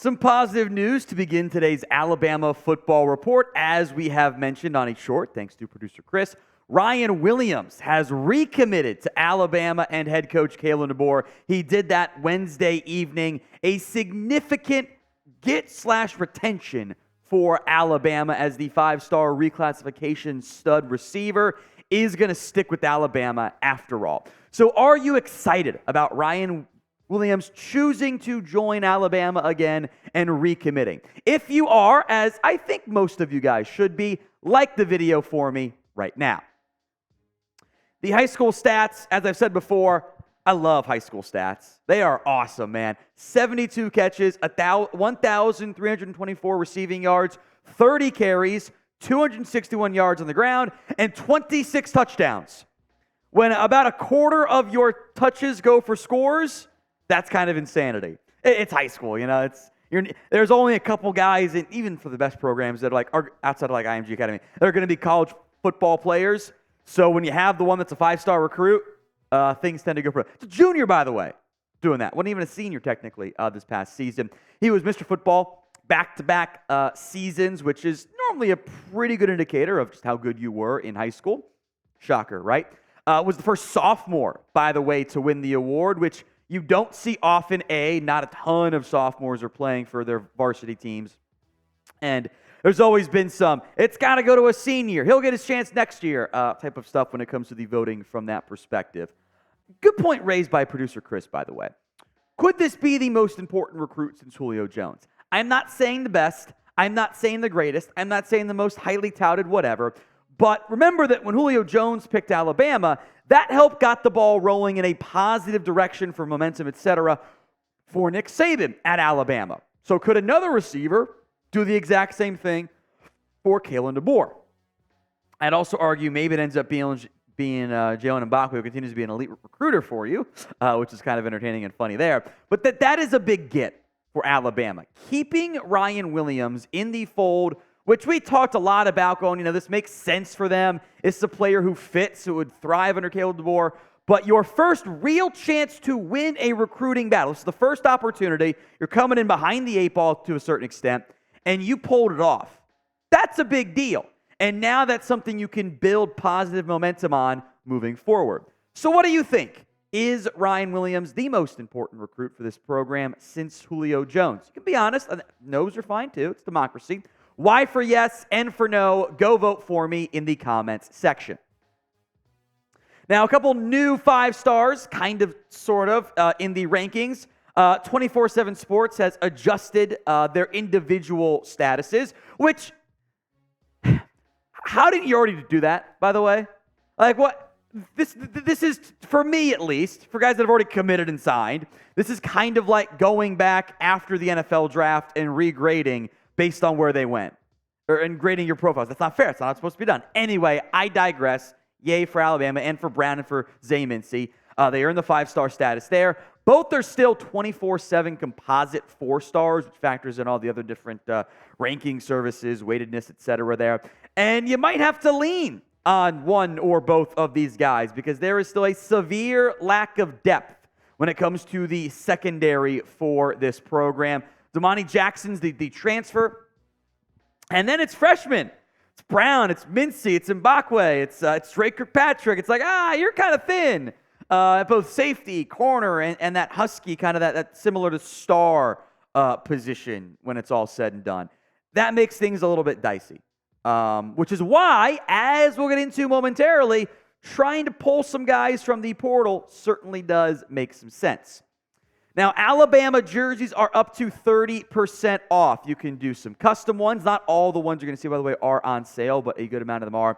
Some positive news to begin today's Alabama football report. As we have mentioned on a short, thanks to producer Chris, Ryan Williams has recommitted to Alabama and head coach Kalen DeBoer. He did that Wednesday evening. A significant get/retention for Alabama, as the five-star reclassification stud receiver is going to stick with Alabama after all. So are you excited about Ryan Williams choosing to join Alabama again and recommitting? If you are, as I think most of you guys should be, like the video for me right now. The high school stats, as I've said before, I love high school stats. They are awesome, man. 72 catches, 1,324 receiving yards, 30 carries, 261 yards on the ground, and 26 touchdowns. When about a quarter of your touches go for scores, that's kind of insanity. It's high school, you know. There's only a couple guys, and even for the best programs that are outside of like IMG Academy, they're going to be college football players. So when you have the one that's a five-star recruit, things tend to go for it. It's a junior, by the way, doing that. Wasn't even a senior technically this past season. He was Mr. Football back-to-back seasons, which is normally a pretty good indicator of just how good you were in high school. Shocker, right? Was the first sophomore, by the way, to win the award, which you don't see often. Not a ton of sophomores are playing for their varsity teams. And there's always been some, it's got to go to a senior, he'll get his chance next year, type of stuff when it comes to the voting from that perspective. Good point raised by producer Chris, by the way. Could this be the most important recruit since Julio Jones? I'm not saying the best. I'm not saying the greatest. I'm not saying the most highly touted whatever. But remember that when Julio Jones picked Alabama, that helped got the ball rolling in a positive direction for momentum, etc., for Nick Saban at Alabama. So could another receiver do the exact same thing for Kalen DeBoer? I'd also argue maybe it ends up being Jalen Mbakwe, who continues to be an elite recruiter for you, which is kind of entertaining and funny there. But that is a big get for Alabama. Keeping Ryan Williams in the fold, which we talked a lot about going, this makes sense for them. It's a player who fits, who would thrive under Kalen DeBoer. But your first real chance to win a recruiting battle, it's the first opportunity. You're coming in behind the eight ball to a certain extent, and you pulled it off. That's a big deal. And now that's something you can build positive momentum on moving forward. So what do you think? Is Ryan Williams the most important recruit for this program since Julio Jones? You can be honest. No's are fine too. It's democracy. Y for yes, N for no. Go vote for me in the comments section. Now, a couple new 5 stars, kind of, sort of, in the rankings. 24/7 Sports has adjusted their individual statuses, which, how did you already do that, by the way? Like, what? This is, for me at least, for guys that have already committed and signed, this is kind of like going back after the NFL draft and regrading based on where they went, and grading your profiles. That's not fair. It's not supposed to be done. Anyway, I digress. Yay for Alabama and for Brown and for Mincey. They earned the 5-star status there. Both are still 24/7 composite 4 stars, which factors in all the other different ranking services, weightedness, etc. there. And you might have to lean on one or both of these guys because there is still a severe lack of depth when it comes to the secondary for this program. Domani Jackson's the transfer. And then it's freshmen. It's Brown, it's Mincey, it's Mbakwe, it's Drake Kirkpatrick. It's like, you're kind of thin. Both safety, corner, and that husky, kind of that similar to star position when it's all said and done. That makes things a little bit dicey. Which is why, as we'll get into momentarily, trying to pull some guys from the portal certainly does make some sense. Now, Alabama jerseys are up to 30% off. You can do some custom ones. Not all the ones you're going to see, by the way, are on sale, but a good amount of them are.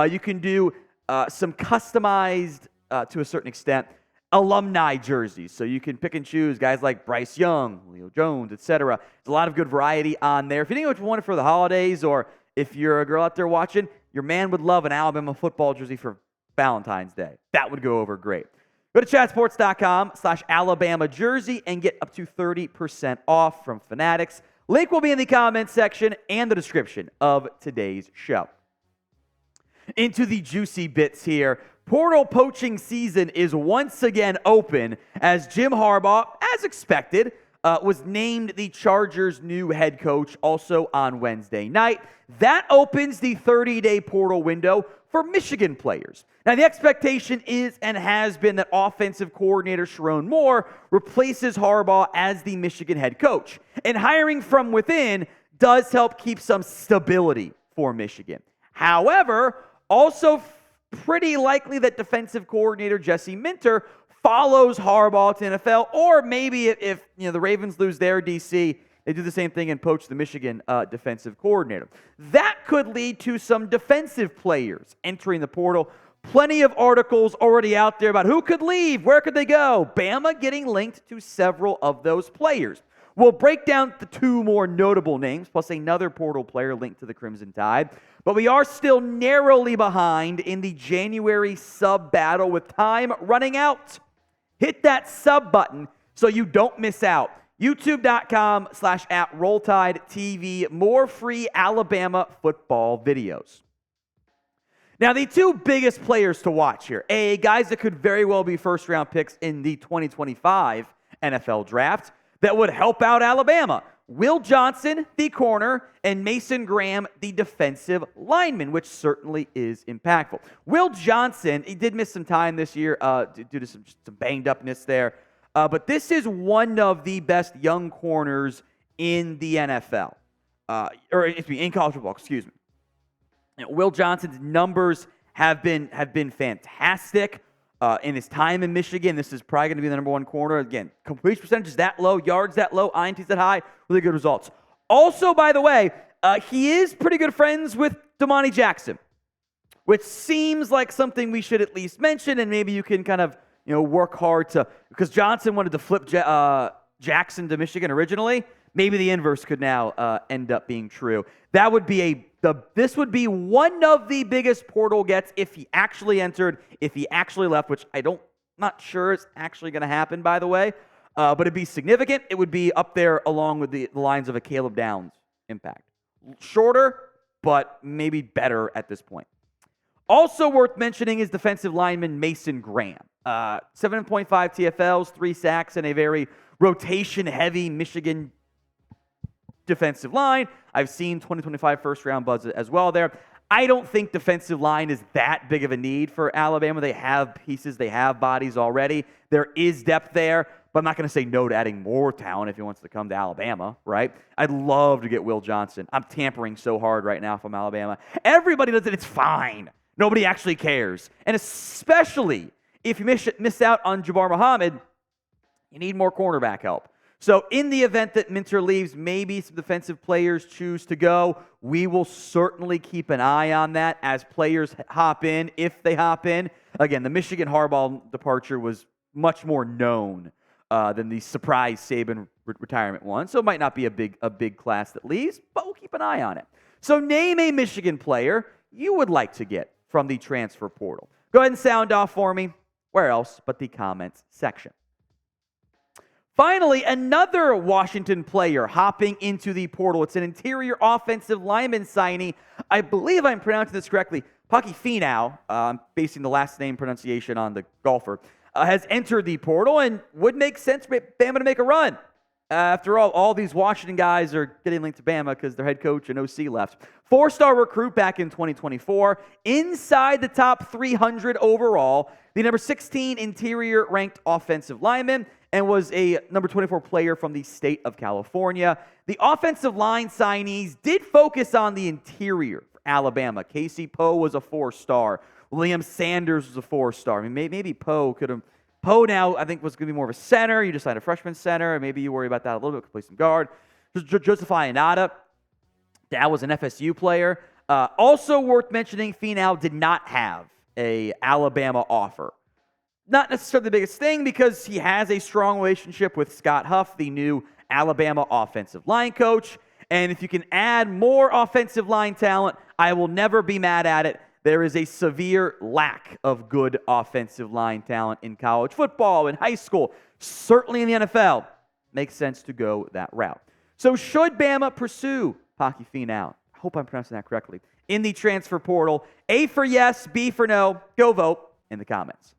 You can do some customized, to a certain extent, alumni jerseys. So you can pick and choose guys like Bryce Young, Julio Jones, etc. There's a lot of good variety on there. If you didn't know what you wanted for the holidays, or if you're a girl out there watching, your man would love an Alabama football jersey for Valentine's Day. That would go over great. Go to chatsports.com/Alabama jersey and get up to 30% off from Fanatics. Link will be in the comments section and the description of today's show. Into the juicy bits here. Portal poaching season is once again open as Jim Harbaugh, as expected, was named the Chargers' new head coach also on Wednesday night. That opens the 30-day portal window for Michigan players. Now, the expectation is and has been that offensive coordinator Sharon Moore replaces Harbaugh as the Michigan head coach. And hiring from within does help keep some stability for Michigan. However, also pretty likely that defensive coordinator Jesse Minter follows Harbaugh to NFL, or maybe if the Ravens lose their DC, they do the same thing and poach the Michigan defensive coordinator. That could lead to some defensive players entering the portal. Plenty of articles already out there about who could leave, where could they go. Bama getting linked to several of those players. We'll break down the two more notable names, plus another portal player linked to the Crimson Tide. But we are still narrowly behind in the January sub battle with time running out. Hit that sub button so you don't miss out. YouTube.com/@RollTideTV. More free Alabama football videos. Now, the two biggest players to watch here, guys that could very well be first-round picks in the 2025 NFL Draft that would help out Alabama. Will Johnson, the corner, and Mason Graham, the defensive lineman, which certainly is impactful. Will Johnson, he did miss some time this year due to some banged-upness there, but this is one of the best young corners in the NFL, in college football, excuse me. Will Johnson's numbers have been fantastic in his time in Michigan. This is probably going to be the number one corner. Again, completion percentage is that low, yards that low, INTs that high, really good results. Also, by the way, he is pretty good friends with Domani Jackson, which seems like something we should at least mention, and maybe you can kind of work hard to, because Johnson wanted to flip Jackson to Michigan originally. Maybe the inverse could now end up being true. That would be this would be one of the biggest portal gets if he actually entered, if he actually left, which not sure is actually going to happen, by the way. But it'd be significant. It would be up there along with the lines of a Caleb Downs impact. Shorter, but maybe better at this point. Also worth mentioning is defensive lineman Mason Graham. 7.5 TFLs, 3 sacks, and a very rotation-heavy Michigan defensive line. I've seen 2025 first-round buzz as well there. I don't think defensive line is that big of a need for Alabama. They have pieces. They have bodies already. There is depth there, but I'm not going to say no to adding more talent if he wants to come to Alabama, right? I'd love to get Will Johnson. I'm tampering so hard right now from Alabama. Everybody does it. It's fine. Nobody actually cares. And especially if you miss out on Jabbar Muhammad, you need more cornerback help. So in the event that Minter leaves, maybe some defensive players choose to go. We will certainly keep an eye on that as players hop in, if they hop in. Again, the Michigan Harbaugh departure was much more known than the surprise Saban retirement one. So it might not be a big class that leaves, but we'll keep an eye on it. So name a Michigan player you would like to get from the transfer portal. Go ahead and sound off for me. Where else but the comments section. Finally, another Washington player hopping into the portal. It's an interior offensive lineman signee. I believe I'm pronouncing this correctly. Paki Finau, I'm basing the last name pronunciation on the golfer, has entered the portal and would make sense for Bama to make a run. After all these Washington guys are getting linked to Bama because their head coach and OC left. 4-star recruit back in 2024, inside the top 300 overall, the number 16 interior ranked offensive lineman, and was a number 24 player from the state of California. The offensive line signees did focus on the interior for Alabama. Casey Poe was a 4-star. Liam Sanders was a 4-star. I mean, maybe Poe could have... Poe now, I think, was going to be more of a center. You just signed a freshman center. Maybe you worry about that a little bit. Could play some guard. Joseph Ionata, that was an FSU player. Also worth mentioning, Finau did not have a Alabama offer. Not necessarily the biggest thing because he has a strong relationship with Scott Huff, the new Alabama offensive line coach. And if you can add more offensive line talent, I will never be mad at it. There is a severe lack of good offensive line talent in college football, in high school, certainly in the NFL. Makes sense to go that route. So should Bama pursue Paki Finau? I hope I'm pronouncing that correctly. In the transfer portal, A for yes, B for no. Go vote in the comments.